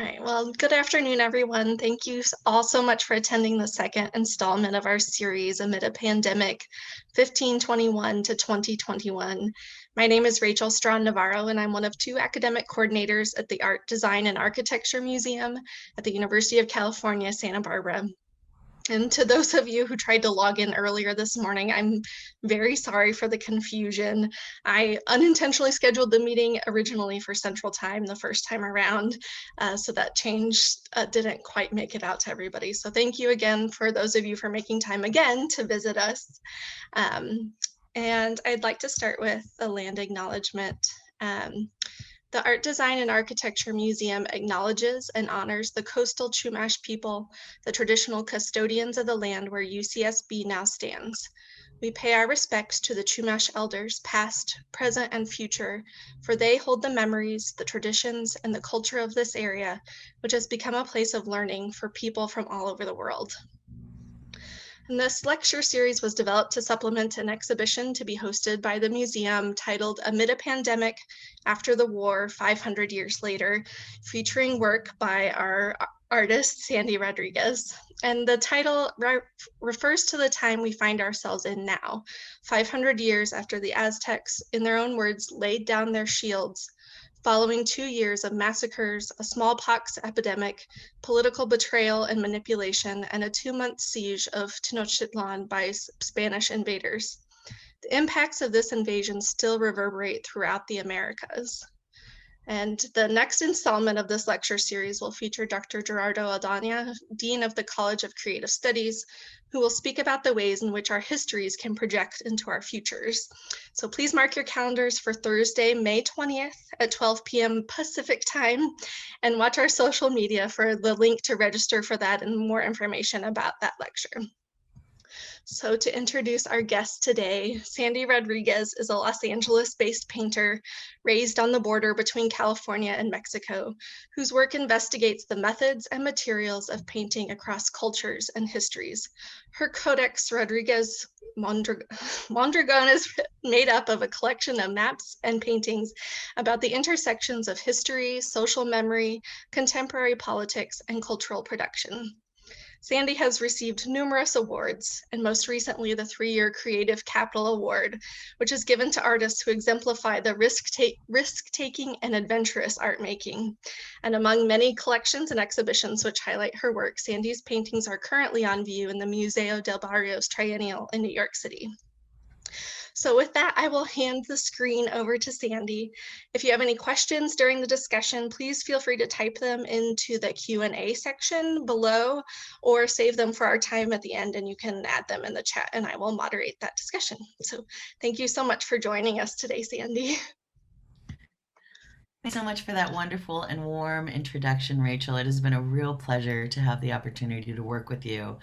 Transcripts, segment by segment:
right, well, good afternoon, everyone. Thank you all so much for attending the second installment of our series amid a pandemic, 1521 to 2021. My name is Rachel Strawn Navarro, and I'm one of two academic coordinators at the Art, Design, and Architecture Museum at the University of California, Santa Barbara. And to those of you who tried to log in earlier this morning, I'm very sorry for the confusion. I unintentionally scheduled the meeting originally for Central Time the first time around, so that change didn't quite make it out to everybody. So thank you again for those of you for making time again to visit us. And I'd like to start with a land acknowledgement. The Art, Design, and Architecture Museum acknowledges and honors the coastal Chumash people, the traditional custodians of the land where UCSB now stands. We pay our respects to the Chumash elders, past, present, and future, for they hold the memories, the traditions, and the culture of this area, which has become a place of learning for people from all over the world. And this lecture series was developed to supplement an exhibition to be hosted by the museum titled Amid a Pandemic, After the War, 500 Years Later, featuring work by our artist, Sandy Rodriguez. And the title refers to the time we find ourselves in now, 500 years after the Aztecs, in their own words, laid down their shields, following 2 years of massacres, a smallpox epidemic, political betrayal and manipulation, and a 2-month siege of Tenochtitlan by Spanish invaders. The impacts of this invasion still reverberate throughout the Americas. And the next installment of this lecture series will feature Dr. Gerardo Aldana, Dean of the College of Creative Studies, who will speak about the ways in which our histories can project into our futures. So please mark your calendars for Thursday, May 20th at 12 p.m. Pacific time, and watch our social media for the link to register for that and more information about that lecture. So to introduce our guest today, Sandy Rodriguez is a Los Angeles-based painter raised on the border between California and Mexico, whose work investigates the methods and materials of painting across cultures and histories. Her Codex Rodriguez-Mondragón is made up of a collection of maps and paintings about the intersections of history, social memory, contemporary politics, and cultural production. Sandy has received numerous awards, and most recently the 3-year Creative Capital Award, which is given to artists who exemplify the risk-taking and adventurous art making. And among many collections and exhibitions which highlight her work, Sandy's paintings are currently on view in the Museo del Barrios Triennial in New York City. So with that, I will hand the screen over to Sandy. If you have any questions during the discussion, please feel free to type them into the Q&A section below or save them for our time at the end, and you can add them in the chat and I will moderate that discussion. So thank you so much for joining us today, Sandy. Thanks so much for that wonderful and warm introduction, Rachel. It has been a real pleasure to have the opportunity to work with you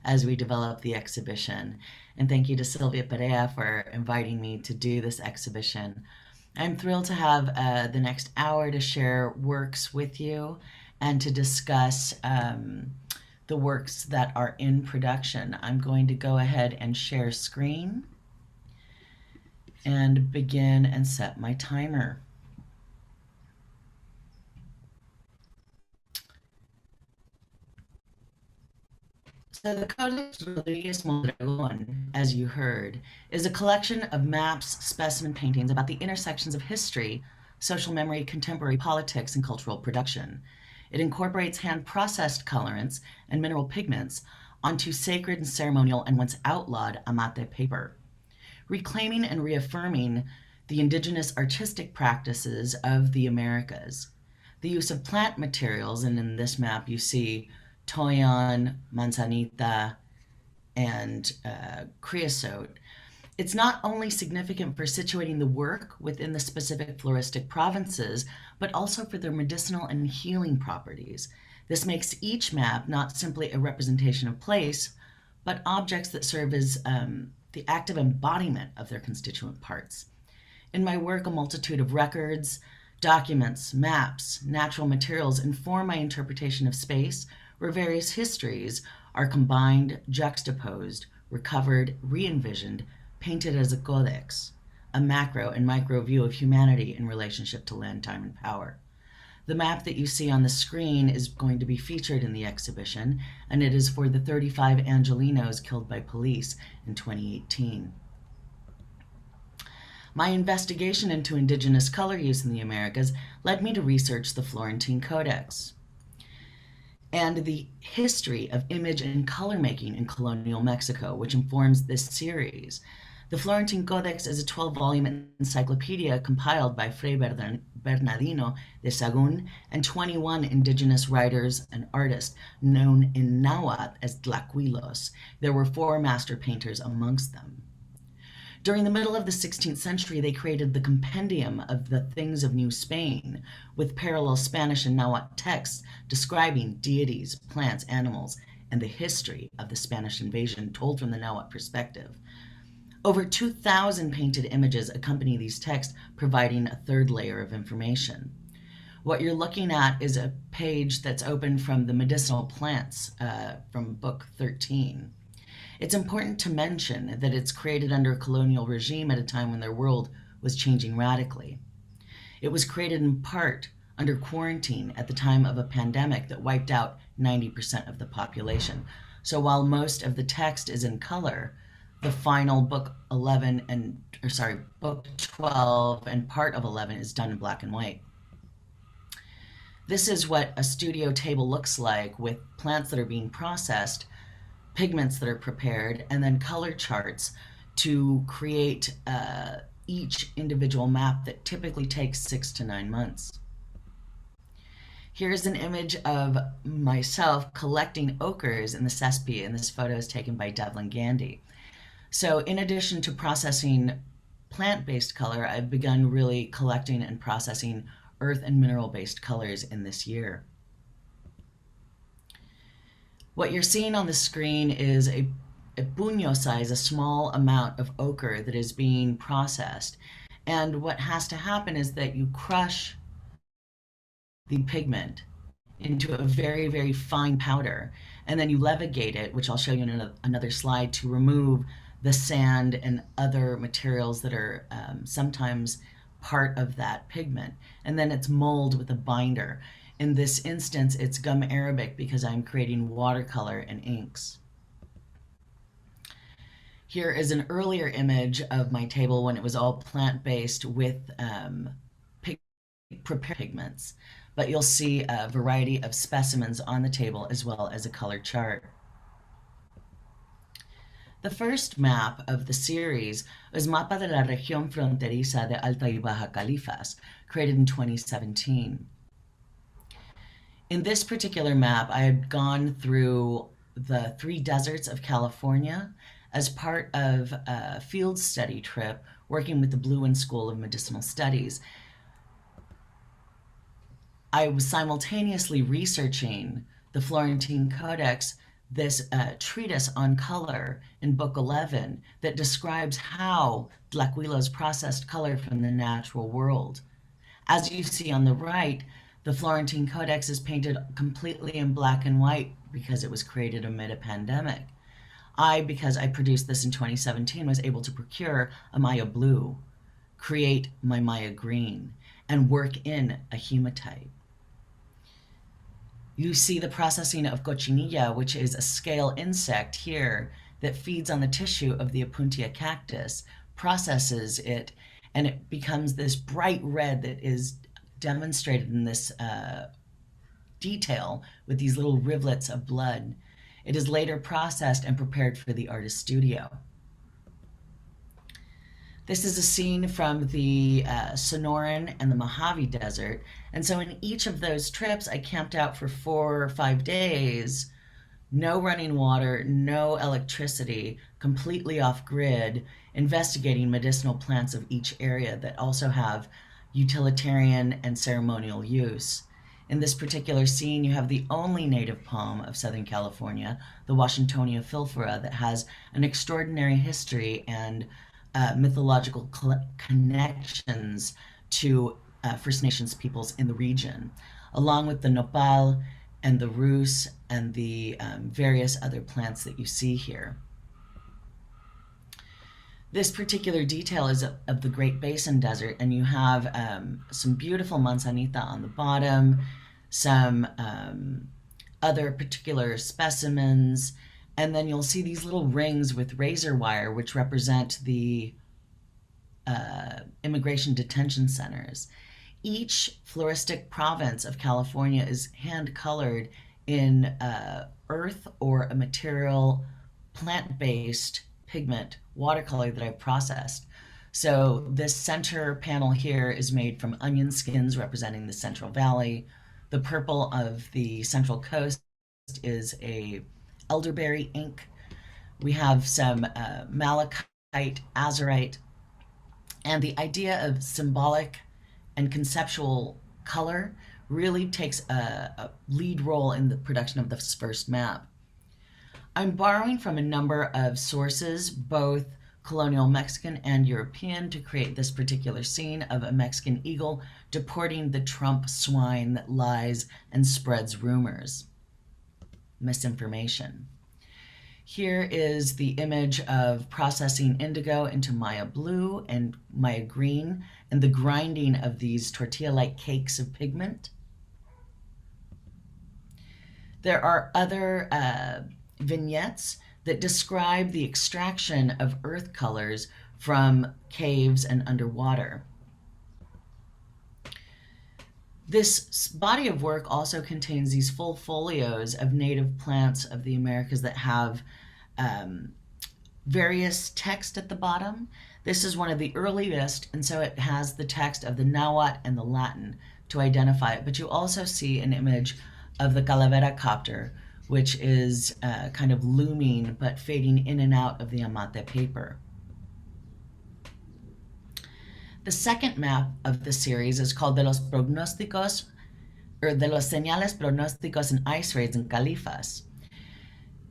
as we develop the exhibition. And thank you to Sylvia Perea for inviting me to do this exhibition. I'm thrilled to have the next hour to share works with you and to discuss the works that are in production. I'm going to go ahead and share screen and begin and set my timer. So the Codex Rodriguez-Mondragón, as you heard, is a collection of maps, specimen paintings about the intersections of history, social memory, contemporary politics, and cultural production. It incorporates hand-processed colorants and mineral pigments onto sacred and ceremonial and once outlawed Amate paper, reclaiming and reaffirming the indigenous artistic practices of the Americas. The use of plant materials, and in this map you see toyon, manzanita, and creosote. It's not only significant for situating the work within the specific floristic provinces, but also for their medicinal and healing properties. This makes each map not simply a representation of place, but objects that serve as the active embodiment of their constituent parts. In my work, a multitude of records, documents, maps, natural materials inform my interpretation of space, where various histories are combined, juxtaposed, recovered, re-envisioned, painted as a codex, a macro and micro view of humanity in relationship to land, time, and power. The map that you see on the screen is going to be featured in the exhibition, and it is for the 35 Angelenos killed by police in 2018. My investigation into indigenous color use in the Americas led me to research the Florentine Codex and the history of image and color making in colonial Mexico, which informs this series. The Florentine Codex is a 12-volume encyclopedia compiled by Fray Bernardino de Sahagún and 21 indigenous writers and artists known in Nahuatl as Tlacuilos. There were 4 master painters amongst them. During the middle of the 16th century, they created the Compendium of the Things of New Spain, with parallel Spanish and Nahuatl texts describing deities, plants, animals, and the history of the Spanish invasion told from the Nahuatl perspective. Over 2,000 painted images accompany these texts, providing a third layer of information. What you're looking at is a page that's open from the medicinal plants from book 13. It's important to mention that it's created under a colonial regime at a time when their world was changing radically. It was created in part under quarantine at the time of a pandemic that wiped out 90% of the population. So while most of the text is in color, the final book 11 and, book 12 and part of 11 is done in black and white. This is what a studio table looks like, with plants that are being processed, pigments that are prepared, and then color charts to create each individual map that typically takes 6 to 9 months. Here's an image of myself collecting ochres in the cesspit, and this photo is taken by Devlin Gandy. So in addition to processing plant-based color, I've begun really collecting and processing earth and mineral-based colors in this year. What you're seeing on the screen is a puño size, a small amount of ochre that is being processed. And what has to happen is that you crush the pigment into a very, very fine powder, and then you levigate it, which I'll show you in another slide, to remove the sand and other materials that are sometimes part of that pigment. And then it's molded with a binder. In this instance, it's gum arabic because I'm creating watercolor and inks. Here is an earlier image of my table when it was all plant-based with prepared pigments. But you'll see a variety of specimens on the table as well as a color chart. The first map of the series is Mapa de la Región Fronteriza de Alta y Baja Califas, created in 2017. In this particular map, I had gone through the 3 deserts of California as part of a field study trip working with the Bluen School of Medicinal Studies. I was simultaneously researching the Florentine Codex, this treatise on color in book 11 that describes how Tlacuilos processed color from the natural world. As you see on the right, the Florentine Codex is painted completely in black and white because it was created amid a pandemic. Because I produced this in 2017, was able to procure a Maya blue, create my Maya green, and work in a hematite. You see the processing of cochinilla, which is a scale insect here that feeds on the tissue of the Opuntia cactus, processes it, and it becomes this bright red that is demonstrated in this detail with these little rivulets of blood. It is later processed and prepared for the artist studio. This is a scene from the Sonoran and the Mojave Desert. And so in each of those trips, I camped out for 4 or 5 days, no running water, no electricity, completely off grid, investigating medicinal plants of each area that also have utilitarian and ceremonial use. In this particular scene, you have the only native palm of Southern California, the Washingtonia filfora, that has an extraordinary history and mythological connections to First Nations peoples in the region, along with the nopal and the rus and the various other plants that you see here. This particular detail is of the Great Basin Desert, and you have some beautiful manzanita on the bottom, some other particular specimens, and then you'll see these little rings with razor wire, which represent the immigration detention centers. Each floristic province of California is hand-colored in earth or a material plant-based pigment watercolor that I've processed. So this center panel here is made from onion skins representing the Central Valley. The purple of the Central Coast is a elderberry ink. We have some malachite, azurite, and the idea of symbolic and conceptual color really takes a lead role in the production of this first map. I'm borrowing from a number of sources, both colonial Mexican and European, to create this particular scene of a Mexican eagle deporting the Trump swine that lies and spreads rumors, misinformation. Here is the image of processing indigo into Maya blue and Maya green and the grinding of these tortilla-like cakes of pigment. There are other vignettes that describe the extraction of earth colors from caves and underwater. This body of work also contains these full folios of native plants of the Americas that have various text at the bottom. This is one of the earliest, and so it has the text of the Nahuatl and the Latin to identify it. But you also see an image of the calavera copter, which is kind of looming but fading in and out of the amate paper. The second map of the series is called De los Pronósticos, or De los Señales Pronósticos en Ice Raids en Califas.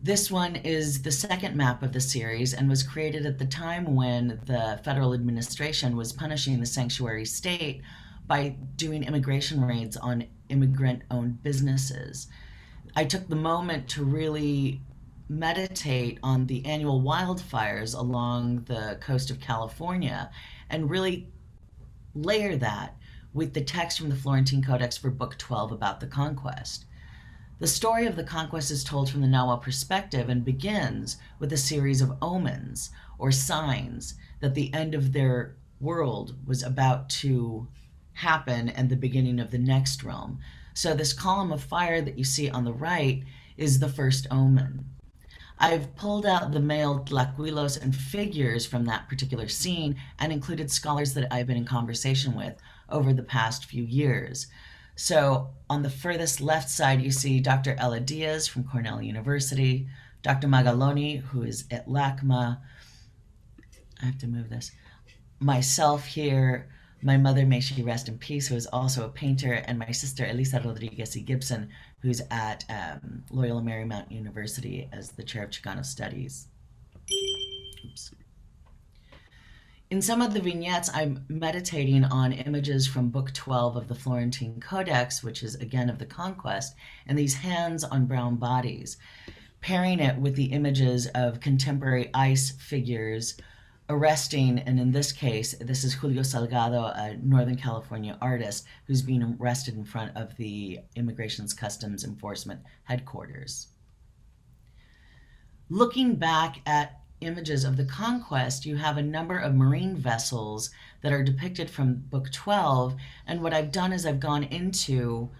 This one is the second map of the series and was created at the time when the federal administration was punishing the sanctuary state by doing immigration raids on immigrant-owned businesses. I took the moment to really meditate on the annual wildfires along the coast of California and really layer that with the text from the Florentine Codex for Book 12 about the Conquest. The story of the Conquest is told from the Nahuatl perspective and begins with a series of omens or signs that the end of their world was about to happen and the beginning of the next realm. So this column of fire that you see on the right is the first omen. I've pulled out the male tlacuilos and figures from that particular scene and included scholars that I've been in conversation with over the past few years. So on the furthest left side, you see Dr. Ella Diaz from Cornell University, Dr. Magaloni, who is at LACMA. I have to move this. Myself here, my mother, may she rest in peace, who is also a painter, and my sister, Elisa Rodriguez y Gibson, who's at Loyola Marymount University as the chair of Chicano Studies. Oops. In some of the vignettes, I'm meditating on images from Book 12 of the Florentine Codex, which is again of the Conquest, and these hands on brown bodies, pairing it with the images of contemporary ice figures arresting, and in this case, this is Julio Salgado, a Northern California artist who's being arrested in front of the Immigration's Customs Enforcement headquarters. Looking back at images of the Conquest, you have a number of marine vessels that are depicted from Book 12, and what I've done is I've gone into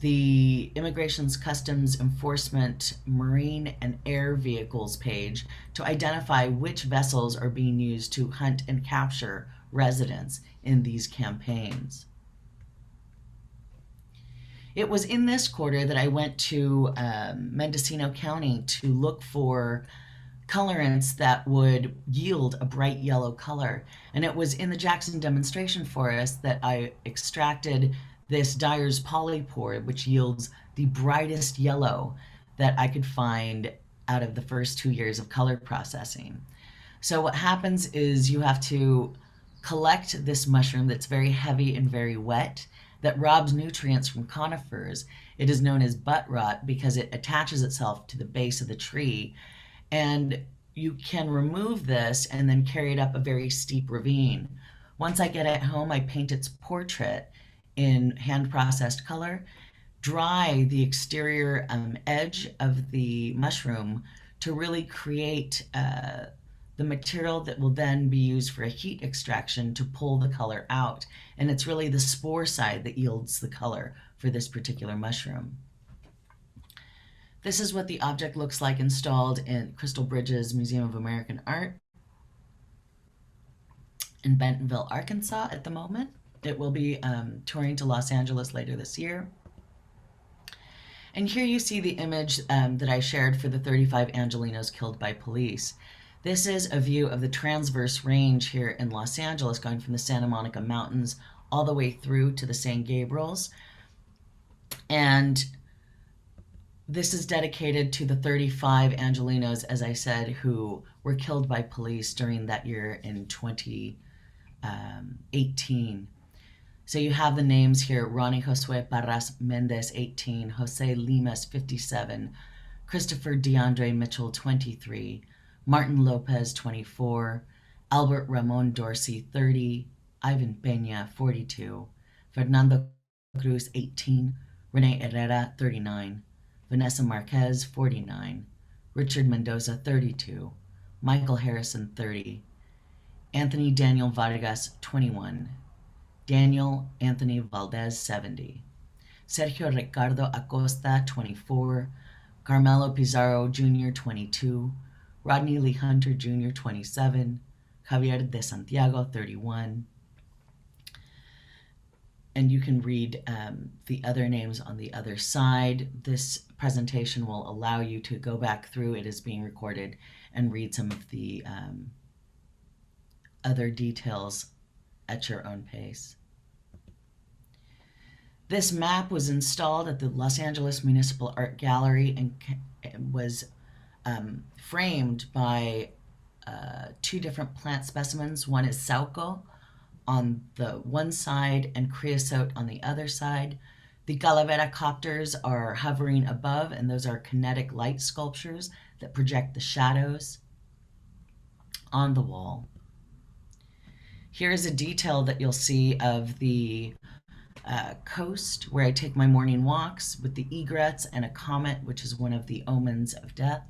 the Immigration's Customs Enforcement Marine and Air Vehicles page to identify which vessels are being used to hunt and capture residents in these campaigns. It was in this quarter that I went to Mendocino County to look for colorants that would yield a bright yellow color. And it was in the Jackson Demonstration Forest that I extracted this Dyer's polypore, which yields the brightest yellow that I could find out of the first 2 years of color processing. So what happens is you have to collect this mushroom that's very heavy and very wet, that robs nutrients from conifers. It is known as butt rot because it attaches itself to the base of the tree. And you can remove this and then carry it up a very steep ravine. Once I get it home, I paint its portrait in hand-processed color, dry the exterior edge of the mushroom to really create the material that will then be used for a heat extraction to pull the color out. And it's really the spore side that yields the color for this particular mushroom. This is what the object looks like installed in Crystal Bridges Museum of American Art in Bentonville, Arkansas at the moment. It will be touring to Los Angeles later this year. And here you see the image that I shared for the 35 Angelenos killed by police. This is a view of the Transverse Range here in Los Angeles, going from the Santa Monica Mountains all the way through to the San Gabriels. And this is dedicated to the 35 Angelenos, as I said, who were killed by police during that year in 2018. So you have the names here: Ronnie Josue Parras Mendez, 18, Jose Limas, 57, Christopher DeAndre Mitchell, 23, Martin Lopez, 24, Albert Ramon Dorsey, 30, Ivan Peña, 42, Fernando Cruz, 18, Renee Herrera, 39, Vanessa Marquez, 49, Richard Mendoza, 32, Michael Harrison, 30, Anthony Daniel Vargas, 21, Daniel Anthony Valdez, 70, Sergio Ricardo Acosta, 24, Carmelo Pizarro Jr., 22, Rodney Lee Hunter Jr., 27, Javier de Santiago, 31. And you can read the other names on the other side. This presentation will allow you to go back through. It is being recorded, and read some of the other details at your own pace. This map was installed at the Los Angeles Municipal Art Gallery and was framed by two different plant specimens. One is sauco on the one side and creosote on the other side. The calavera copters are hovering above, and those are kinetic light sculptures that project the shadows on the wall. Here's a detail that you'll see of the coast where I take my morning walks with the egrets and a comet, which is one of the omens of death.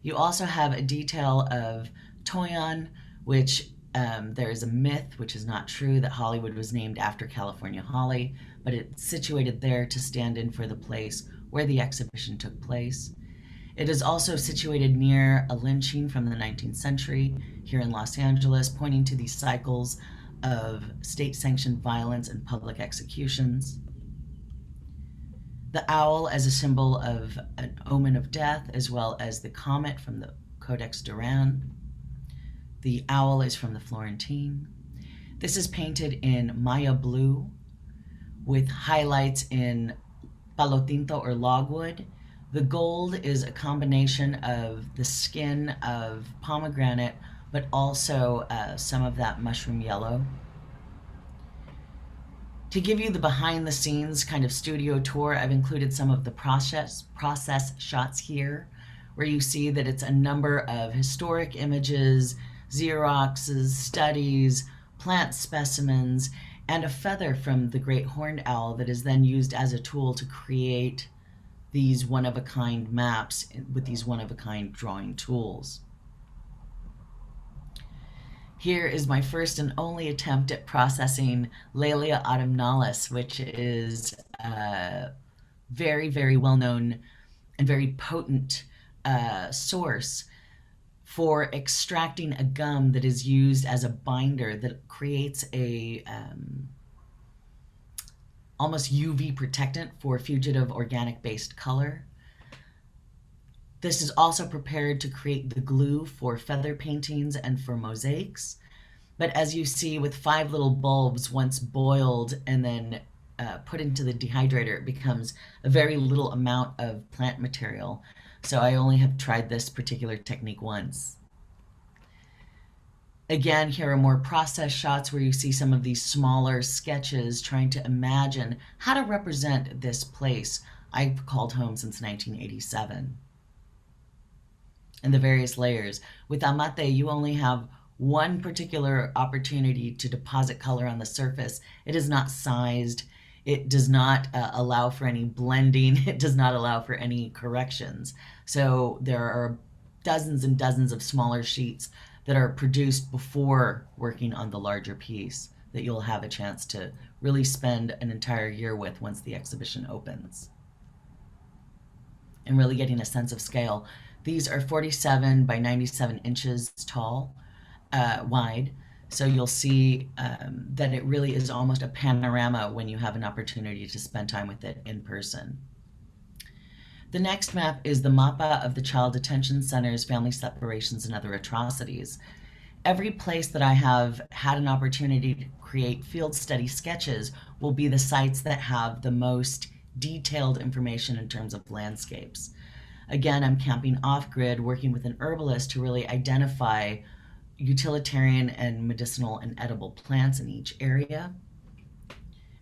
You also have a detail of Toyon, which there is a myth, which is not true, that Hollywood was named after California holly, but it's situated there to stand in for the place where the exhibition took place. It is also situated near a lynching from the 19th century here in Los Angeles, pointing to these cycles of state-sanctioned violence and public executions. The owl as a symbol of an omen of death, as well as the comet from the Codex Duran. The owl is from the Florentine. This is painted in Maya blue with highlights in palo tinto or logwood. The gold is a combination of the skin of pomegranate, but also some of that mushroom yellow. To give you the behind the scenes kind of studio tour, I've included some of the process shots here, where you see that it's a number of historic images, Xeroxes, studies, plant specimens, and a feather from the great horned owl that is then used as a tool to create these one-of-a-kind maps with these one-of-a-kind drawing tools. Here is my first and only attempt at processing Laelia autumnalis, which is a very, very well-known and very potent source for extracting a gum that is used as a binder that creates a almost UV protectant for fugitive organic-based color. This is also prepared to create the glue for feather paintings and for mosaics. But as you see, with 5 little bulbs, once boiled and then put into the dehydrator, it becomes a very little amount of plant material. So I only have tried this particular technique once. Again, here are more process shots where you see some of these smaller sketches trying to imagine how to represent this place I've called home since 1987. and the various layers. With Amate, you only have one particular opportunity to deposit color on the surface. It is not sized. It does not allow for any blending. It does not allow for any corrections. So there are dozens and dozens of smaller sheets that are produced before working on the larger piece that you'll have a chance to really spend an entire year with once the exhibition opens. And really getting a sense of scale. These are 47 by 97 inches tall, wide. So you'll see that it really is almost a panorama when you have an opportunity to spend time with it in person. The next map is the Mapa of the Child Detention Centers, Family Separations, and Other Atrocities. Every place that I have had an opportunity to create field study sketches will be the sites that have the most detailed information in terms of landscapes. Again, I'm camping off-grid, working with an herbalist to really identify utilitarian and medicinal and edible plants in each area.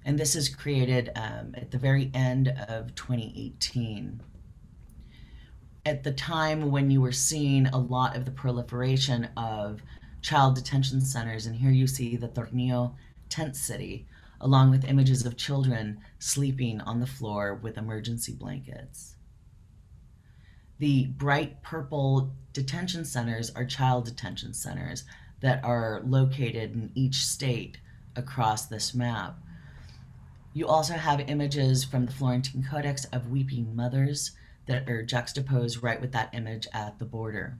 And this is created at the very end of 2018. At the time when you were seeing a lot of the proliferation of child detention centers, and here you see the Tornillo tent city, along with images of children sleeping on the floor with emergency blankets. The bright purple detention centers are child detention centers that are located in each state across this map. You also have images from the Florentine Codex of weeping mothers that are juxtaposed right with that image at the border.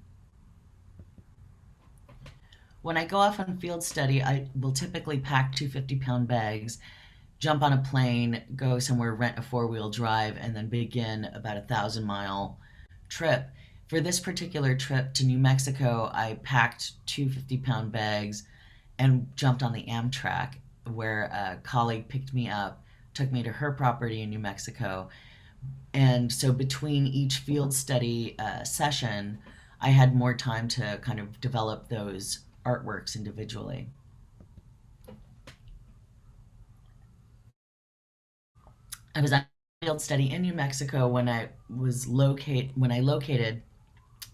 When I go off on field study, I will typically pack 2 50-pound bags, jump on a plane, go somewhere, rent a 4-wheel drive, and then begin about a 1,000-mile trip. For this particular trip to New Mexico, I packed 2 50-pound bags and jumped on the Amtrak, where a colleague picked me up, took me to her property in New Mexico. And so between each field study session, I had more time to kind of develop those artworks individually. I was on field study in New Mexico when I located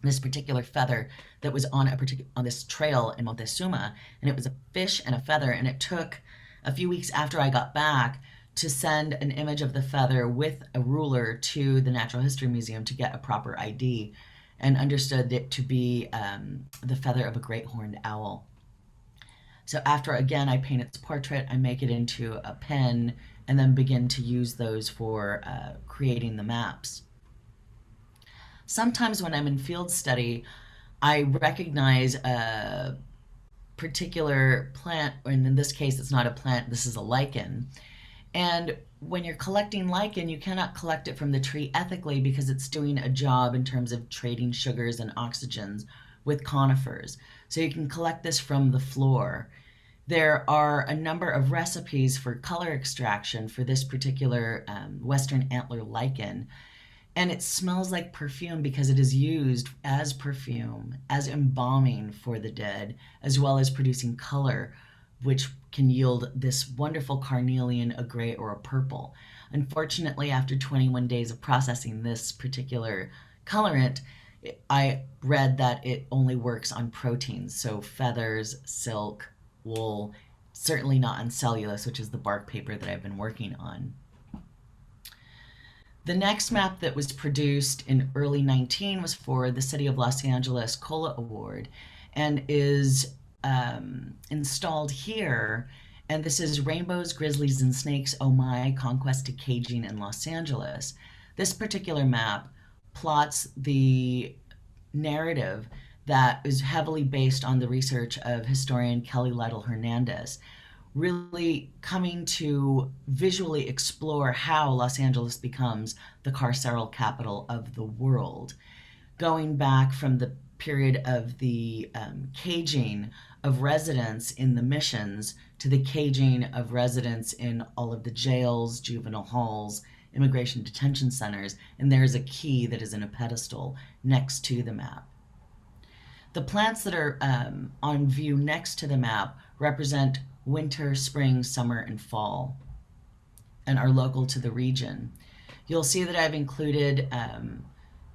this particular feather that was on this trail in Montezuma, and it was a fish and a feather, and it took a few weeks after I got back to send an image of the feather with a ruler to the Natural History Museum to get a proper ID, and understood it to be the feather of a great horned owl. So after, again, I paint its portrait, I make it into a pen, and then begin to use those for creating the maps. Sometimes when I'm in field study, I recognize a particular plant, and in this case it's not a plant, this is a lichen. And when you're collecting lichen, you cannot collect it from the tree ethically because it's doing a job in terms of trading sugars and oxygens with conifers. So you can collect this from the floor. There are a number of recipes for color extraction for this particular Western antler lichen, and it smells like perfume because it is used as perfume, as embalming for the dead, as well as producing color, which can yield this wonderful carnelian, a gray, or a purple. Unfortunately, after 21 days of processing this particular colorant, I read that it only works on proteins, so feathers, silk, wool, certainly not on cellulose, which is the bark paper that I've been working on. The next map that was produced in early 19 was for the City of Los Angeles COLA Award, and is installed here. And this is Rainbows, Grizzlies, and Snakes, Oh My, Conquest to Caging in Los Angeles. This particular map plots the narrative that is heavily based on the research of historian Kelly Lytle Hernandez, really coming to visually explore how Los Angeles becomes the carceral capital of the world, going back from the period of the caging of residents in the missions to the caging of residents in all of the jails, juvenile halls, immigration detention centers, and there's a key that is in a pedestal next to the map. The plants that are on view next to the map represent winter, spring, summer, and fall, and are local to the region. You'll see that I've included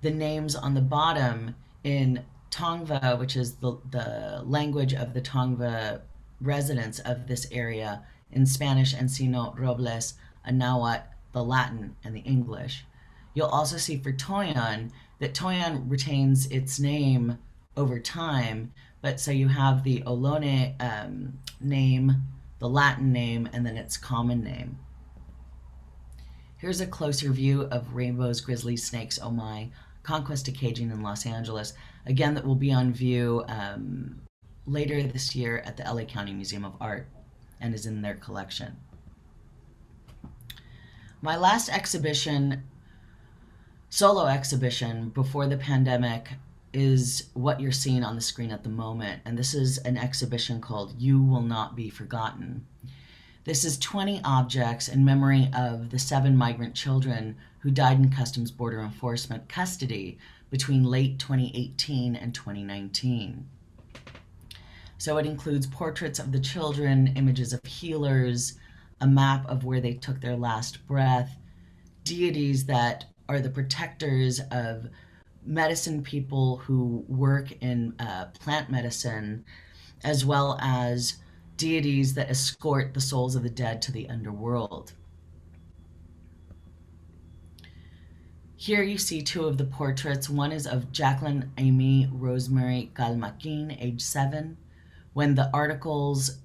the names on the bottom In Tongva, which is the language of the Tongva residents of this area, in Spanish, Encino Robles, Anahuat, the Latin, and the English. You'll also see for Toyon that Toyon retains its name over time, but so you have the Ohlone name, the Latin name, and then its common name. Here's a closer view of rainbows, grizzlies, snakes, oh my, Conquest caging in Los Angeles. Again, that will be on view later this year at the LA County Museum of Art and is in their collection. My last exhibition, solo exhibition before the pandemic, is what you're seeing on the screen at the moment. And this is an exhibition called You Will Not Be Forgotten. This is 20 objects in memory of the 7 migrant children who died in Customs Border Enforcement custody between late 2018 and 2019. So it includes portraits of the children, images of healers, a map of where they took their last breath, deities that are the protectors of medicine people who work in plant medicine, as well as deities that escort the souls of the dead to the underworld. Here you see 2 of the portraits. One is of Jacqueline Amy Rosemary Galmaquin, age 7. When the articles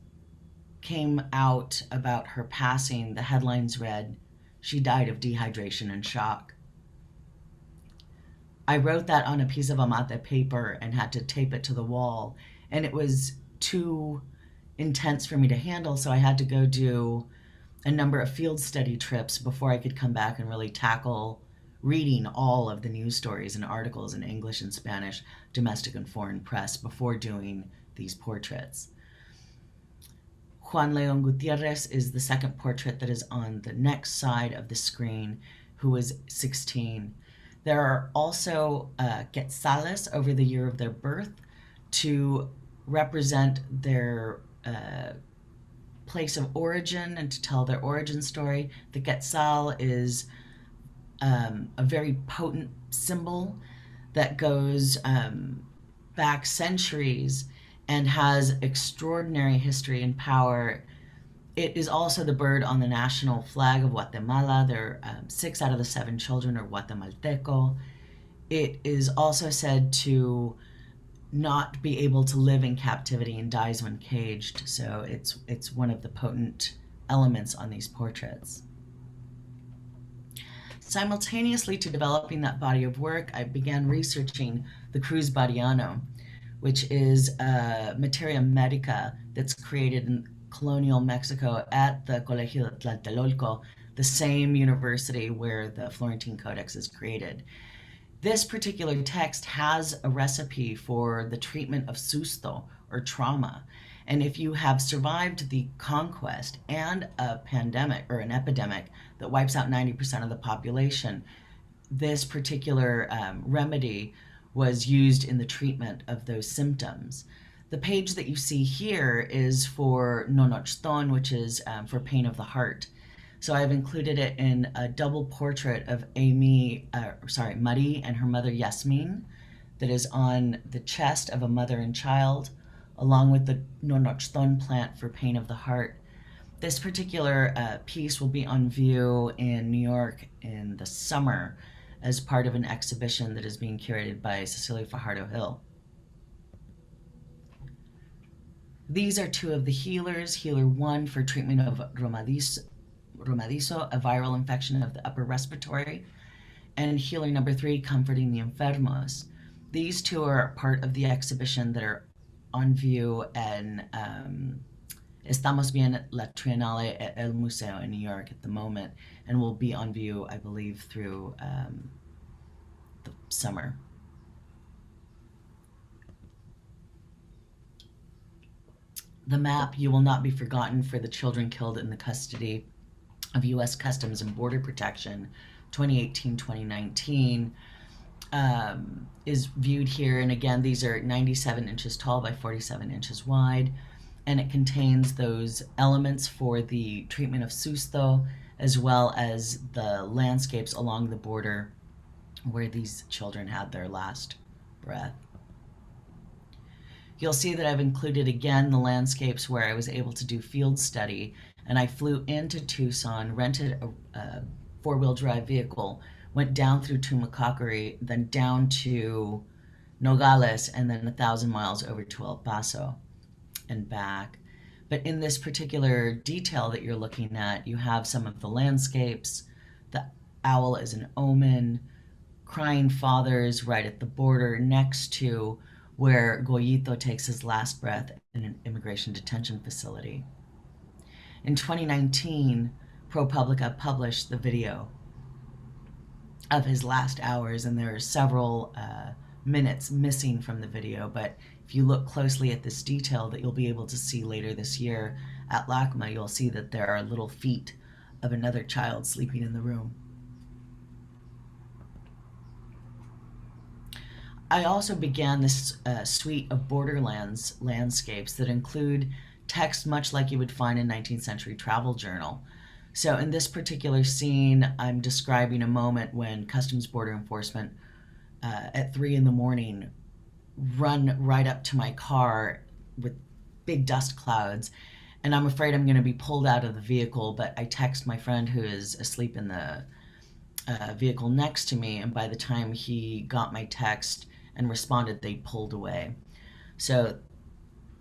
came out about her passing, the headlines read, "She died of dehydration and shock." I wrote that on a piece of amate paper and had to tape it to the wall, and it was too intense for me to handle, so I had to go do a number of field study trips before I could come back and really tackle reading all of the news stories and articles in English and Spanish, domestic and foreign press, before doing these portraits. Juan Leon Gutierrez is the second portrait that is on the next side of the screen, who was 16. There are also quetzales over the year of their birth to represent their place of origin and to tell their origin story. The quetzal is a very potent symbol that goes back centuries and has extraordinary history and power. It is also the bird on the national flag of Guatemala. There are 6 out of the 7 children are Guatemalteco. It is also said to not be able to live in captivity and dies when caged. So it's one of the potent elements on these portraits. Simultaneously to developing that body of work, I began researching the Cruz Bariano, which is a materia medica that's created in colonial Mexico at the Colegio de Tlatelolco, the same university where the Florentine Codex is created. This particular text has a recipe for the treatment of susto, or trauma. And if you have survived the conquest and a pandemic or an epidemic that wipes out 90% of the population, this particular remedy was used in the treatment of those symptoms. The page that you see here is for nonochton, which is for pain of the heart. So I've included it in a double portrait of Marie and her mother Yasmin that is on the chest of a mother and child, along with the nonochton plant for pain of the heart. This particular piece will be on view in New York in the summer as part of an exhibition that is being curated by Cecilia Fajardo Hill. These are 2 of the healers. Healer 1 for treatment of romadizo, a viral infection of the upper respiratory, and healer number 3, comforting the enfermos. These 2 are part of the exhibition that are on view in Estamos Bien La Triennale at El Museo in New York at the moment, and will be on view, I believe, through the summer. The map, You Will Not Be Forgotten, for the children killed in the custody of U.S. Customs and Border Protection, 2018-2019, is viewed here. And again, these are 97 inches tall by 47 inches wide. And it contains those elements for the treatment of susto, as well as the landscapes along the border where these children had their last breath. You'll see that I've included again the landscapes where I was able to do field study, and I flew into Tucson, rented a four-wheel drive vehicle, went down through Tumacacori, then down to Nogales, and then 1,000 miles over to El Paso and back. But in this particular detail that you're looking at, you have some of the landscapes. The owl is an omen, crying fathers right at the border next to where Goyito takes his last breath in an immigration detention facility. In 2019, ProPublica published the video of his last hours, and there are several minutes missing from the video, but if you look closely at this detail that you'll be able to see later this year at LACMA, you'll see that there are little feet of another child sleeping in the room. I also began this suite of borderlands landscapes that include text much like you would find in 19th century travel journal. So in this particular scene, I'm describing a moment when Customs Border Enforcement at 3 in the morning run right up to my car with big dust clouds, and I'm afraid I'm going to be pulled out of the vehicle, but I text my friend who is asleep in the vehicle next to me, and by the time he got my text and responded, they pulled away. So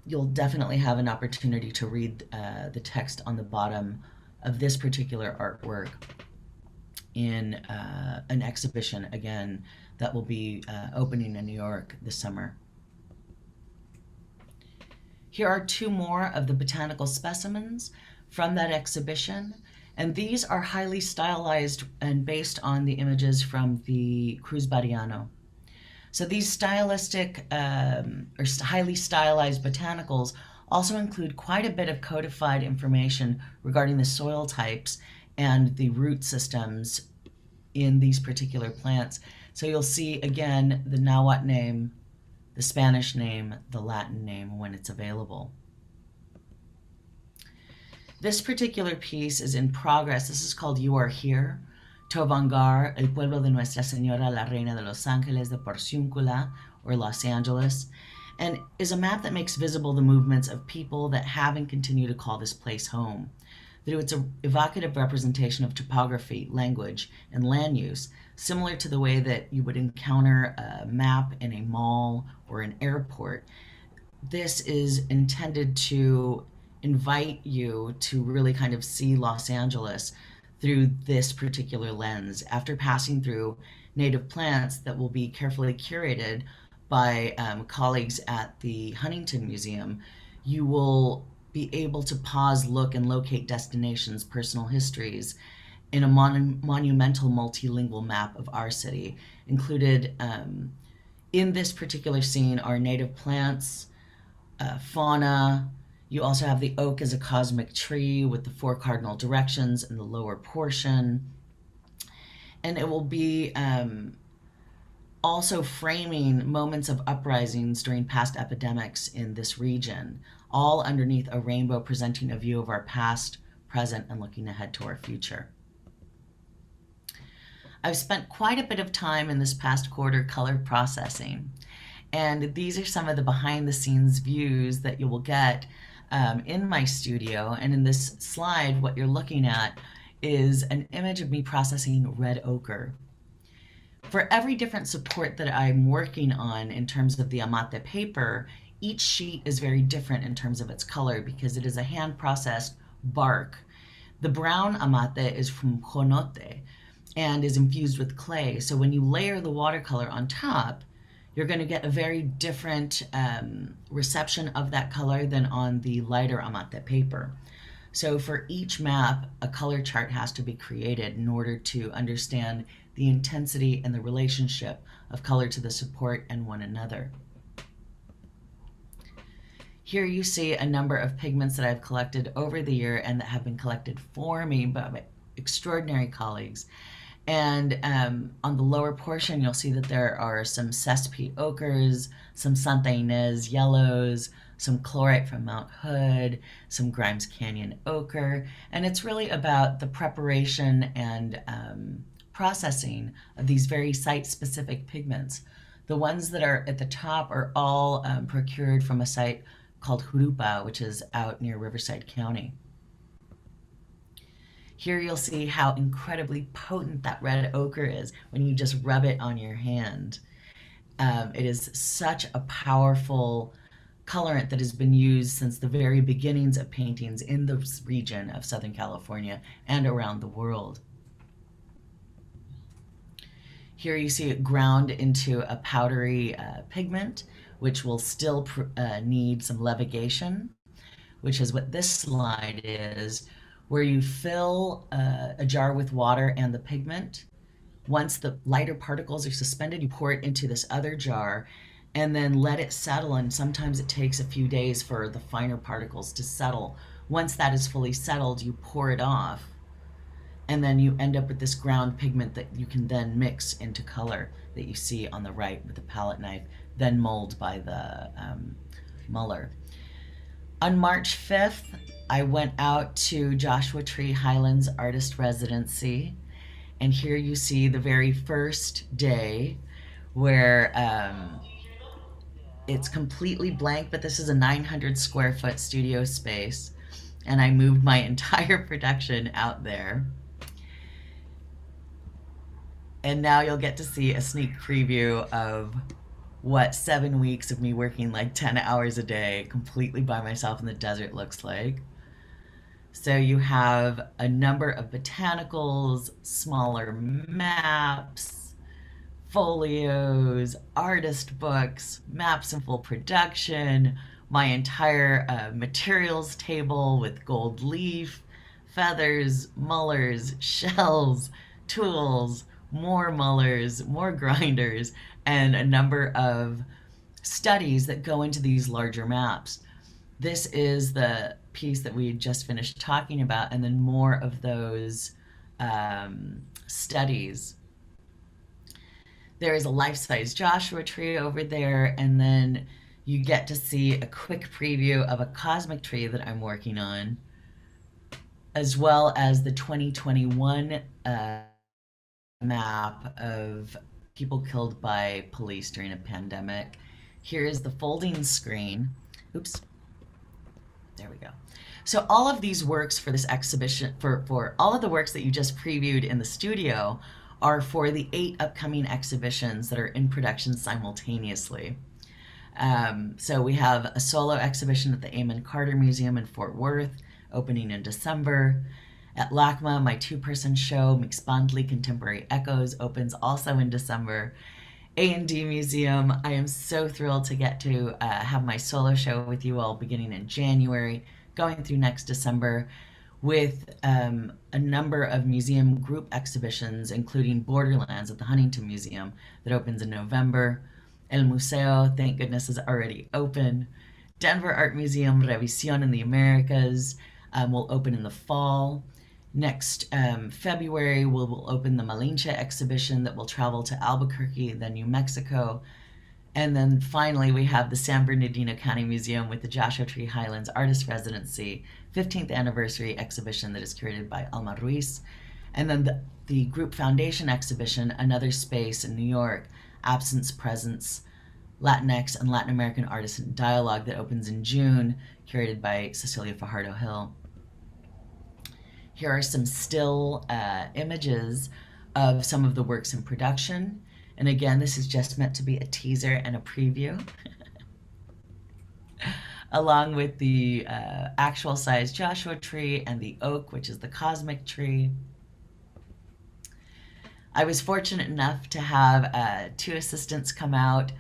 you'll definitely have an opportunity to read the text on the bottom of this particular artwork in an exhibition, again, that will be opening in New York this summer. Here are two more of the botanical specimens from that exhibition, and these are highly stylized and based on the images from the Cruz Bariano. So these stylistic or highly stylized botanicals also include quite a bit of codified information regarding the soil types and the root systems in these particular plants. So you'll see again the Nahuatl name, the Spanish name, the Latin name when it's available. This particular piece is in progress. This is called You Are Here. Tovangar, el pueblo de Nuestra Señora la Reina de los Ángeles de Porciúncula, or Los Angeles, and is a map that makes visible the movements of people that have and continue to call this place home. Through its evocative representation of topography, language, and land use, similar to the way that you would encounter a map in a mall or an airport, this is intended to invite you to really kind of see Los Angeles through this particular lens after passing through native plants that will be carefully curated by colleagues at the Huntington Museum. You will be able to pause, look, and locate destinations, personal histories in a monumental multilingual map of our city. Included in this particular scene are native plants, fauna. You also have the oak as a cosmic tree with the 4 cardinal directions in the lower portion. And it will be also framing moments of uprisings during past epidemics in this region, all underneath a rainbow presenting a view of our past, present, and looking ahead to our future. I've spent quite a bit of time in this past quarter color processing, and these are some of the behind the scenes views that you will get in my studio. And in this slide, what you're looking at is an image of me processing red ochre. For every different support that I'm working on in terms of the amate paper, each sheet is very different in terms of its color because it is a hand-processed bark. The brown amate is from jonote and is infused with clay. So when you layer the watercolor on top, you're going to get a very different reception of that color than on the lighter amate paper. So for each map, a color chart has to be created in order to understand the intensity and the relationship of color to the support and one another. Here you see a number of pigments that I've collected over the year and that have been collected for me by my extraordinary colleagues. And on the lower portion, you'll see that there are some Cespi ochres, some Santa Ynez yellows, some chlorite from Mount Hood, some Grimes Canyon ochre, and it's really about the preparation and processing of these very site-specific pigments. The ones that are at the top are all procured from a site called Jurupa, which is out near Riverside County. Here you'll see how incredibly potent that red ochre is when you just rub it on your hand. It is such a powerful colorant that has been used since the very beginnings of paintings in the region of Southern California and around the world. Here you see it ground into a powdery pigment, which will still need some levigation, which is what this slide is, where you fill a jar with water and the pigment. Once the lighter particles are suspended, you pour it into this other jar and then let it settle, and sometimes it takes a few days for the finer particles to settle. Once that is fully settled, you pour it off, and then you end up with this ground pigment that you can then mix into color that you see on the right with the palette knife, then mold by the muller. On March 5th, I went out to Joshua Tree Highlands Artist Residency, and here you see the very first day where it's completely blank, but this is a 900 square foot studio space, and I moved my entire production out there. And now you'll get to see a sneak preview of what 7 weeks of me working like 10 hours a day completely by myself in the desert looks like. So you have a number of botanicals, smaller maps, folios, artist books, maps in full production, my entire materials table with gold leaf, feathers, mullers, shells, tools, more mullers, more grinders, and a number of studies that go into these larger maps. This is the piece that we just finished talking about, and then more of those studies. There is a life-size Joshua tree over there, and then you get to see a quick preview of a cosmic tree that I'm working on, as well as the 2021 map of people killed by police during a pandemic. Here is the folding screen. Oops. There we go. So all of these works for this exhibition, for all of the works that you just previewed in the studio, are for the 8 upcoming exhibitions that are in production simultaneously. So we have a solo exhibition at the Amon Carter Museum in Fort Worth, opening in December. At LACMA, my 2-person show, Mixpandli Contemporary Echoes, opens also in December. A&D Museum, I am so thrilled to get to have my solo show with you all beginning in January, going through next December, with a number of museum group exhibitions, including Borderlands at the Huntington Museum that opens in November. El Museo, thank goodness, is already open. Denver Art Museum, Revisión in the Americas, will open in the fall. Next February, we'll open the Malinche exhibition that will travel to Albuquerque, then New Mexico. And then finally, we have the San Bernardino County Museum with the Joshua Tree Highlands Artist Residency 15th anniversary exhibition that is curated by Alma Ruiz. And then the Group Foundation exhibition, Another Space in New York, Absence, Presence, Latinx and Latin American Artists in Dialogue, that opens in June, curated by Cecilia Fajardo-Hill. Here are some still images of some of the works in production. And again, this is just meant to be a teaser and a preview, along with the actual size Joshua tree and the oak, which is the cosmic tree. I was fortunate enough to have 2 assistants come out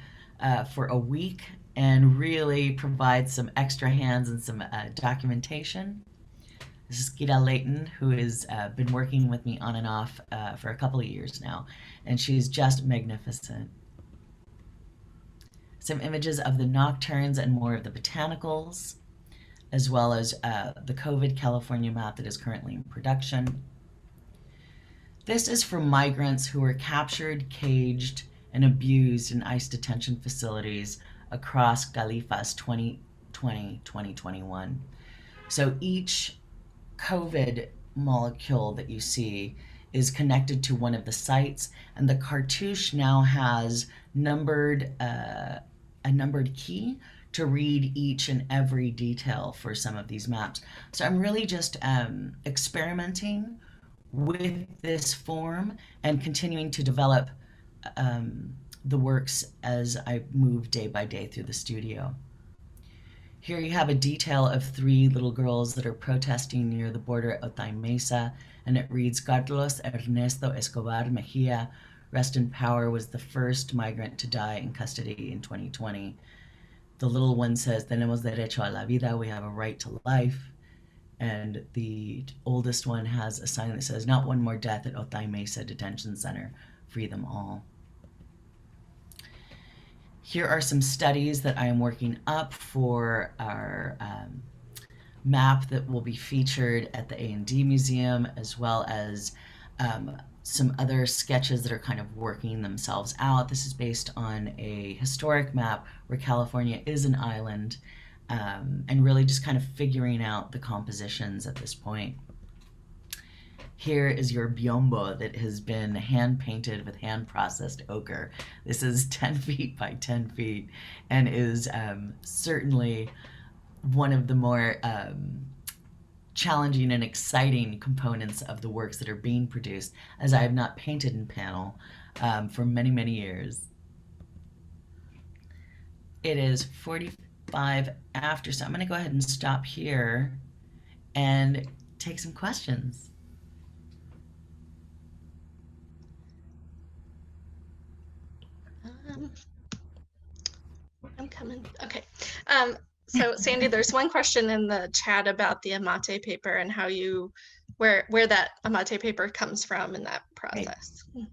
for a week and really provide some extra hands and some documentation. This is Kira Layton, who has been working with me on and off for a couple of years now, and she's just magnificent. Some images of the nocturnes and more of the botanicals, as well as the COVID California map that is currently in production. This is for migrants who were captured, caged, and abused in ICE detention facilities across Califas 2020-2021. So each COVID molecule that you see is connected to one of the sites, and the cartouche now has a numbered key to read each and every detail for some of these maps. So I'm really just experimenting with this form and continuing to develop the works as I move day by day through the studio. Here you have a detail of 3 little girls that are protesting near the border at Otay Mesa, and it reads, Carlos Ernesto Escobar Mejia, rest in power, was the first migrant to die in custody in 2020. The little one says, tenemos derecho a la vida, we have a right to life. And the oldest one has a sign that says, not one more death at Otay Mesa Detention Center, free them all. Here are some studies that I am working up for our map that will be featured at the A&D Museum, as well as some other sketches that are kind of working themselves out. This is based on a historic map where California is an island, and really just kind of figuring out the compositions at this point. Here is your Biombo that has been hand painted with hand processed ochre. This is 10 feet by 10 feet and is certainly one of the more challenging and exciting components of the works that are being produced, as I have not painted in panel for many, many years. It is 45 after, so I'm going to go ahead and stop here and take some questions. I'm coming. Okay. So Sandy, there's one question in the chat about the amate paper and how you, where that amate paper comes from in that process. Right.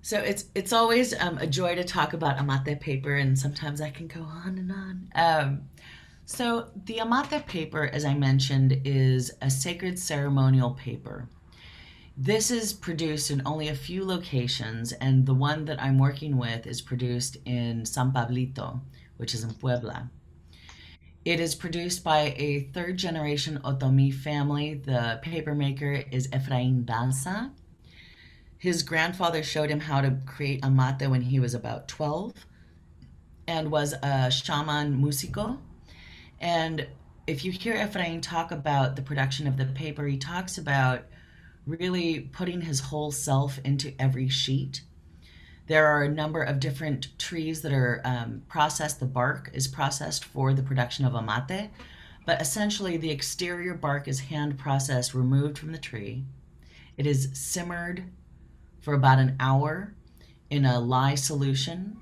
So it's always a joy to talk about amate paper, and sometimes I can go on and on. So the amate paper, as I mentioned, is a sacred ceremonial paper. This is produced in only a few locations, and the one that I'm working with is produced in San Pablito, which is in Puebla. It is produced by a 3rd generation Otomi family. The paper maker is Efrain Danza. His grandfather showed him how to create amate when he was about 12 and was a shaman musico. And if you hear Efrain talk about the production of the paper, he talks about really putting his whole self into every sheet. There are a number of different trees that are processed. The bark is processed for the production of amate, but essentially the exterior bark is hand processed, removed from the tree. It is simmered for about an hour in a lye solution,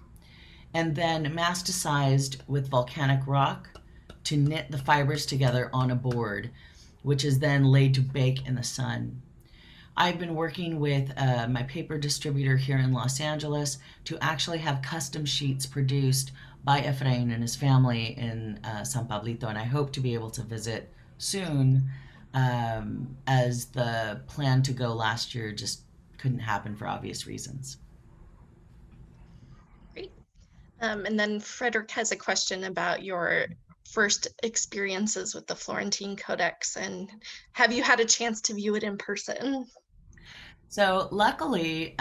and then masticized with volcanic rock to knit the fibers together on a board, which is then laid to bake in the sun. I've been working with my paper distributor here in Los Angeles to actually have custom sheets produced by Efrain and his family in San Pablito, and I hope to be able to visit soon, as the plan to go last year just couldn't happen for obvious reasons. Great. And then Frederick has a question about your first experiences with the Florentine Codex, and have you had a chance to view it in person? So luckily,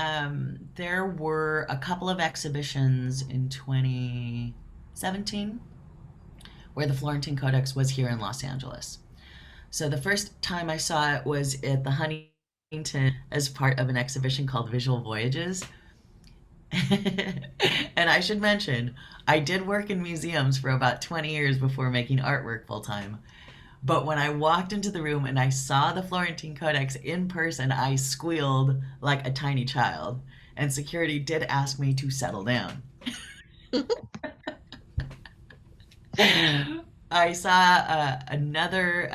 there were a couple of exhibitions in 2017 where the Florentine Codex was here in Los Angeles. So the first time I saw it was at the Huntington as part of an exhibition called Visual Voyages. And I should mention, I did work in museums for about 20 years before making artwork full time. But when I walked into the room and I saw the Florentine Codex in person, I squealed like a tiny child. And security did ask me to settle down. I saw another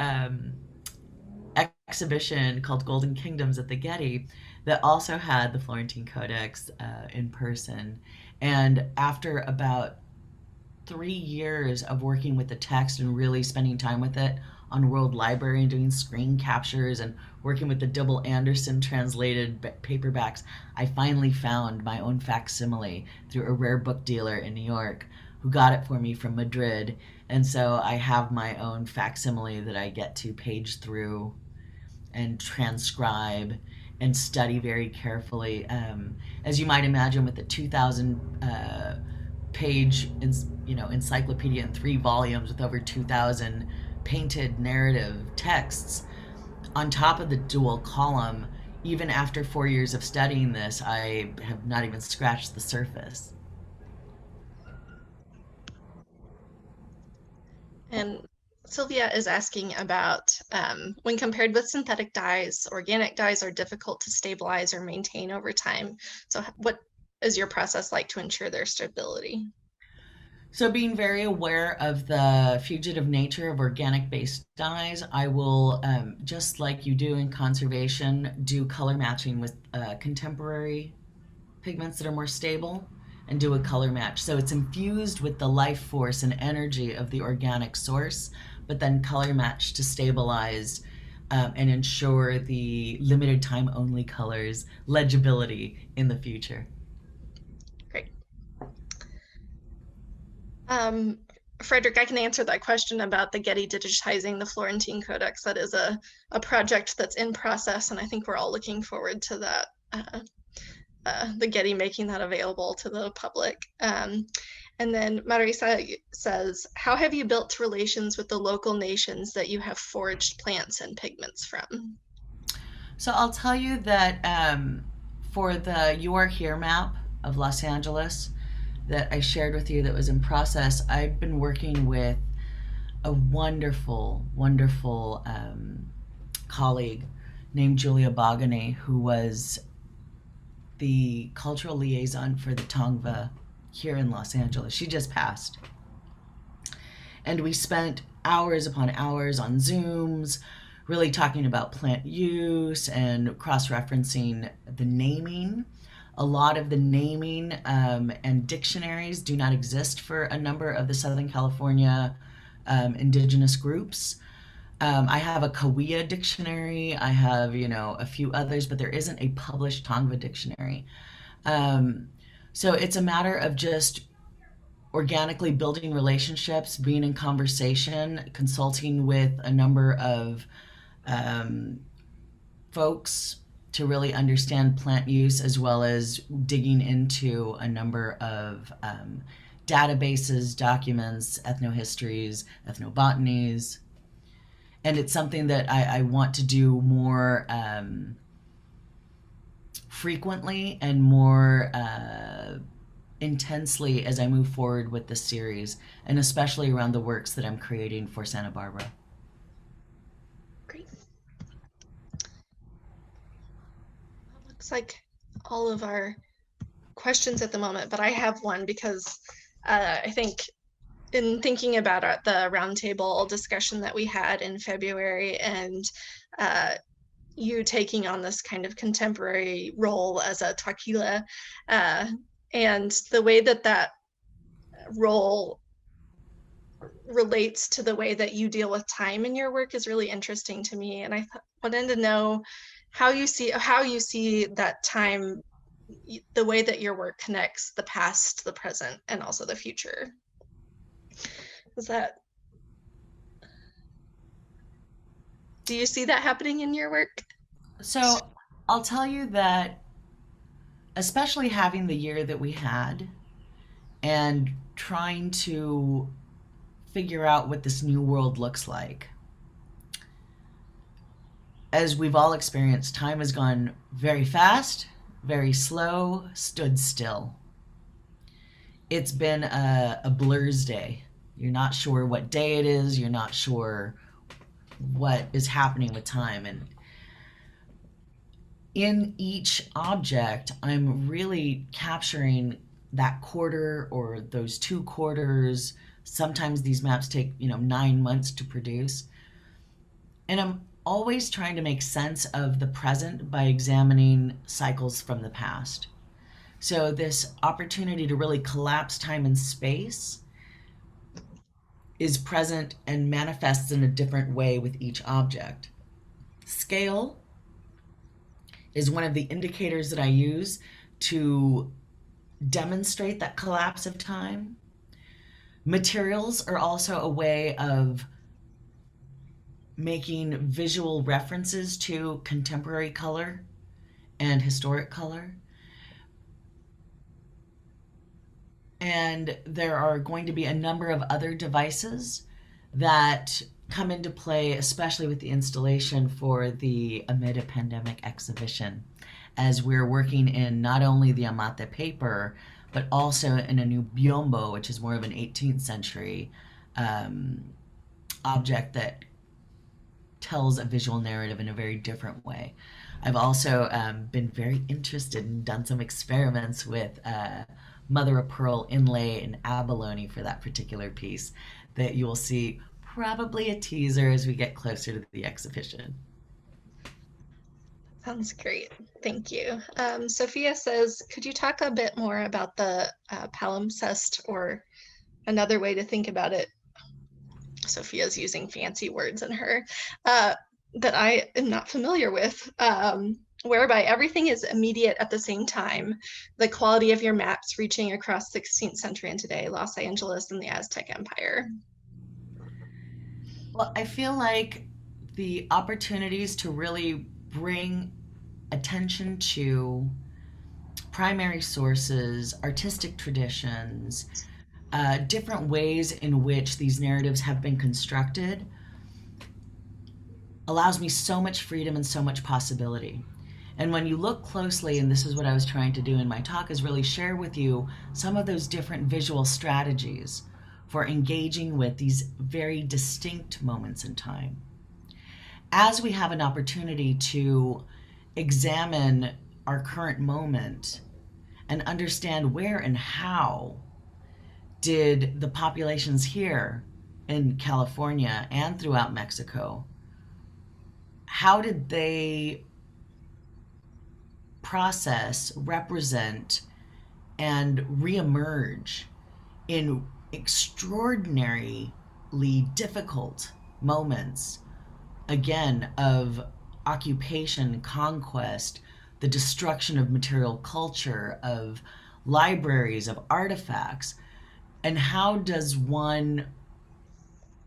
exhibition called Golden Kingdoms at the Getty that also had the Florentine Codex in person. And after about 3 years of working with the text and really spending time with it on World Library and doing screen captures and working with the Double Anderson translated paperbacks, I finally found my own facsimile through a rare book dealer in New York who got it for me from Madrid. And so I have my own facsimile that I get to page through and transcribe and study very carefully. As you might imagine, with the 2,000 page encyclopedia in 3 volumes with over 2,000 painted narrative texts, on top of the dual column, even after 4 years of studying this, I have not even scratched the surface. And Sylvia is asking about when compared with synthetic dyes, organic dyes are difficult to stabilize or maintain over time. So what is your process like to ensure their stability? So, being very aware of the fugitive nature of organic based dyes, I will, just like you do in conservation, do color matching with contemporary pigments that are more stable and do a color match. So it's infused with the life force and energy of the organic source, but then color match to stabilize and ensure the limited time only colors legibility in the future. Great. Frederick, I can answer that question about the Getty digitizing the Florentine Codex. That is a project that's in process, and I think we're all looking forward to that. The Getty making that available to the public. And then Marisa says, how have you built relations with the local nations that you have foraged plants and pigments from? So I'll tell you that for the You Are Here map of Los Angeles that I shared with you that was in process, I've been working with a wonderful, wonderful colleague named Julia Bogany, who was the cultural liaison for the Tongva here in Los Angeles. She just passed. And we spent hours upon hours on Zooms, really talking about plant use and cross-referencing the naming. A lot of the naming and dictionaries do not exist for a number of the Southern California indigenous groups. I have a Cahuilla dictionary. I have, a few others, but there isn't a published Tongva dictionary. So it's a matter of just organically building relationships, being in conversation, consulting with a number of folks to really understand plant use, as well as digging into a number of databases, documents, ethnohistories, ethnobotanies. And it's something that I want to do more frequently and more intensely as I move forward with this series, and especially around the works that I'm creating for Santa Barbara. Great. Looks like all of our questions at the moment, but I have one because I think in thinking about the roundtable discussion that we had in February, and you taking on this kind of contemporary role as a Tequila, and the way that role relates to the way that you deal with time in your work is really interesting to me. And I wanted to know how you see that time, the way that your work connects the past, the present, and also the future. Do you see that happening in your work? So I'll tell you that, especially having the year that we had and trying to figure out what this new world looks like, as we've all experienced, time has gone very fast, very slow, stood still. It's been a blur's day. You're not sure what day it is. You're not sure what is happening with time. And in each object, I'm really capturing that quarter or those 2 quarters. Sometimes these maps take, 9 months to produce. And I'm always trying to make sense of the present by examining cycles from the past. So this opportunity to really collapse time and space is present and manifests in a different way with each object. Scale is one of the indicators that I use to demonstrate that collapse of time. Materials are also a way of making visual references to contemporary color and historic color. And there are going to be a number of other devices that come into play, especially with the installation for the Amid a Pandemic exhibition, as we're working in not only the Amate paper, but also in a new Biombo, which is more of an 18th century object that tells a visual narrative in a very different way. I've also been very interested and done some experiments with mother of pearl inlay and abalone for that particular piece that you will see probably a teaser as we get closer to the exhibition. Sounds great. Thank you. Sophia says, could you talk a bit more about the palimpsest, or another way to think about it? Sophia's using fancy words in her that I am not familiar with, whereby everything is immediate at the same time. The quality of your maps reaching across 16th century and today, Los Angeles and the Aztec Empire. Well, I feel like the opportunities to really bring attention to primary sources, artistic traditions, different ways in which these narratives have been constructed allows me so much freedom and so much possibility. And when you look closely, and this is what I was trying to do in my talk, is really share with you some of those different visual strategies for engaging with these very distinct moments in time. As we have an opportunity to examine our current moment and understand where and how did the populations here in California and throughout Mexico, how did they process, represent, and reemerge in extraordinarily difficult moments, again, of occupation, conquest, the destruction of material culture, of libraries, of artifacts, and how does one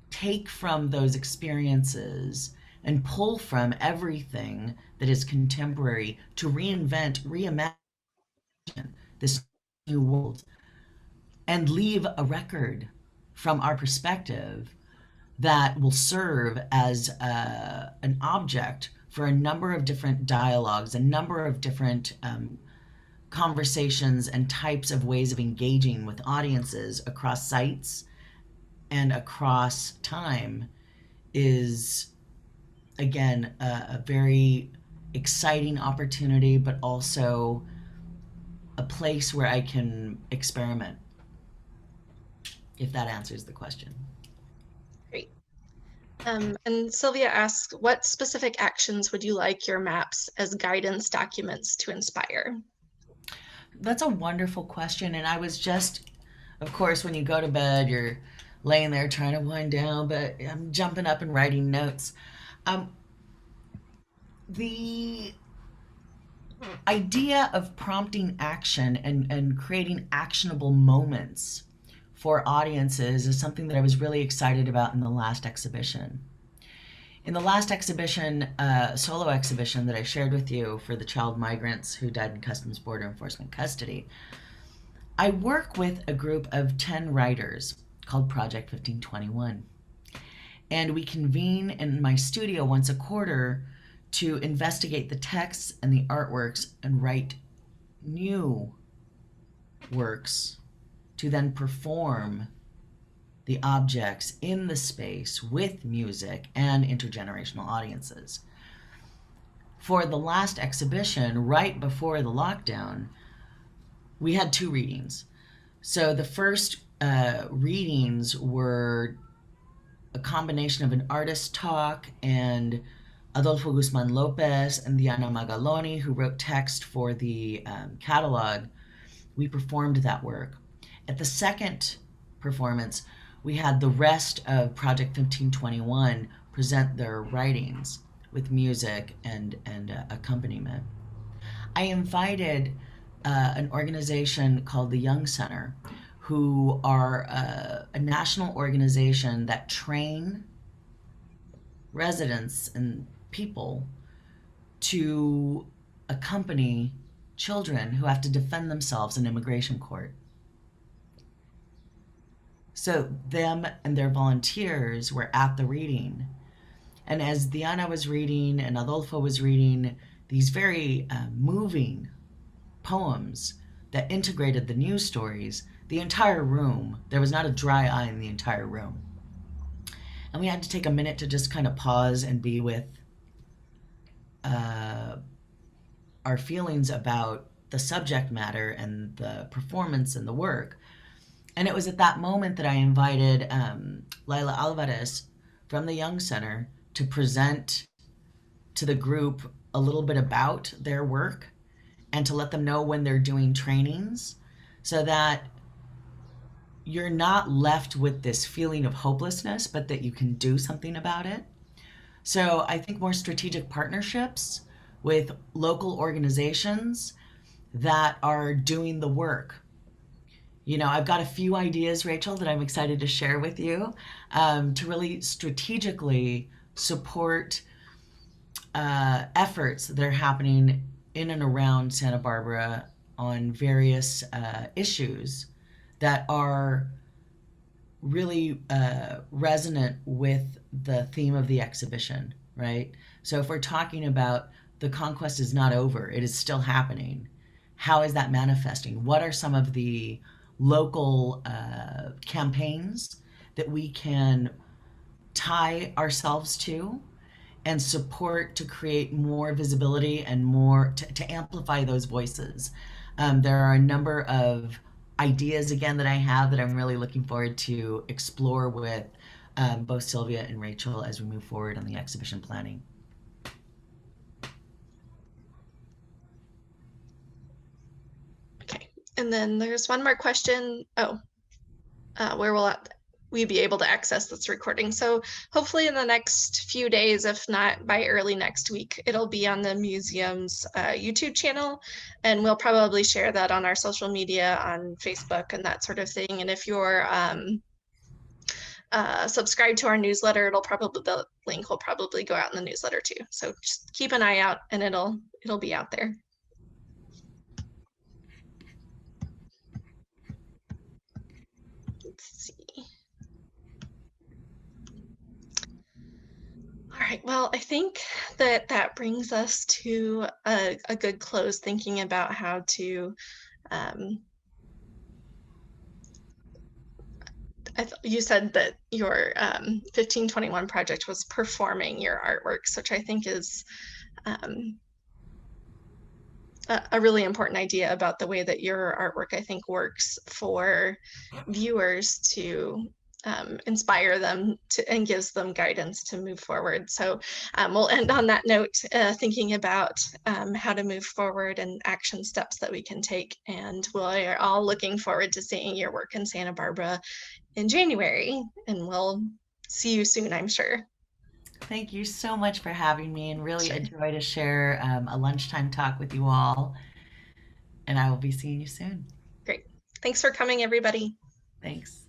take from those experiences and pull from everything that is contemporary to reinvent, reimagine this new world and leave a record from our perspective that will serve as an object for a number of different dialogues, a number of different conversations and types of ways of engaging with audiences across sites and across time, is again a very exciting opportunity, but also a place where I can experiment, if that answers the question. Great. And Sylvia asks, what specific actions would you like your maps as guidance documents to inspire? That's a wonderful question. And I was just, of course, when you go to bed, you're laying there trying to wind down, but I'm jumping up and writing notes. The idea of prompting action and creating actionable moments for audiences is something that I was really excited about in the last exhibition. In the last exhibition, solo exhibition that I shared with you for the child migrants who died in Customs Border Enforcement custody, I work with a group of 10 writers called Project 1521. And we convene in my studio once a quarter to investigate the texts and the artworks and write new works to then perform the objects in the space with music and intergenerational audiences. For the last exhibition, right before the lockdown, we had 2 readings. So the first readings were a combination of an artist talk and Adolfo Guzman Lopez and Diana Magaloni, who wrote text for the catalog. We performed that work. At the second performance, we had the rest of Project 1521 present their writings with music and accompaniment. I invited an organization called the Young Center, who are a national organization that train residents and people to accompany children who have to defend themselves in immigration court. So them and their volunteers were at the reading. And as Diana was reading and Adolfo was reading these very moving poems that integrated the news stories, the entire room, there was not a dry eye in the entire room. And we had to take a minute to just kind of pause and be with our feelings about the subject matter and the performance and the work. And it was at that moment that I invited Laila Alvarez from the Young Center to present to the group a little bit about their work and to let them know when they're doing trainings so that you're not left with this feeling of hopelessness, but that you can do something about it. So I think more strategic partnerships with local organizations that are doing the work. You know, I've got a few ideas, Rachel, that I'm excited to share with you to really strategically support efforts that are happening in and around Santa Barbara on various issues that are really resonant with the theme of the exhibition, right? So if we're talking about the conquest is not over, it is still happening. How is that manifesting? What are some of the local campaigns that we can tie ourselves to and support to create more visibility and more to amplify those voices? There are a number of ideas again that I have that I'm really looking forward to explore with both Sylvia and Rachel as we move forward on the exhibition planning. Okay, and then there's one more question. Where will we be able to access this recording? So hopefully in the next few days, if not by early next week, it'll be on the museum's YouTube channel, and we'll probably share that on our social media on Facebook and that sort of thing. And if you're subscribed to our newsletter, the link will probably go out in the newsletter too. So just keep an eye out and it'll be out there. Let's see. All right, well, I think that brings us to a good close, thinking about how to, you said that your 1521 project was performing your artworks, which I think is a really important idea about the way that your artwork, I think, works for viewers to inspire them and gives them guidance to move forward. So we'll end on that note, thinking about how to move forward and action steps that we can take. And we're all looking forward to seeing your work in Santa Barbara in January, and we'll see you soon, I'm sure. Thank you so much for having me, and really enjoy to share a lunchtime talk with you all. And I will be seeing you soon. Great. Thanks for coming, everybody. Thanks.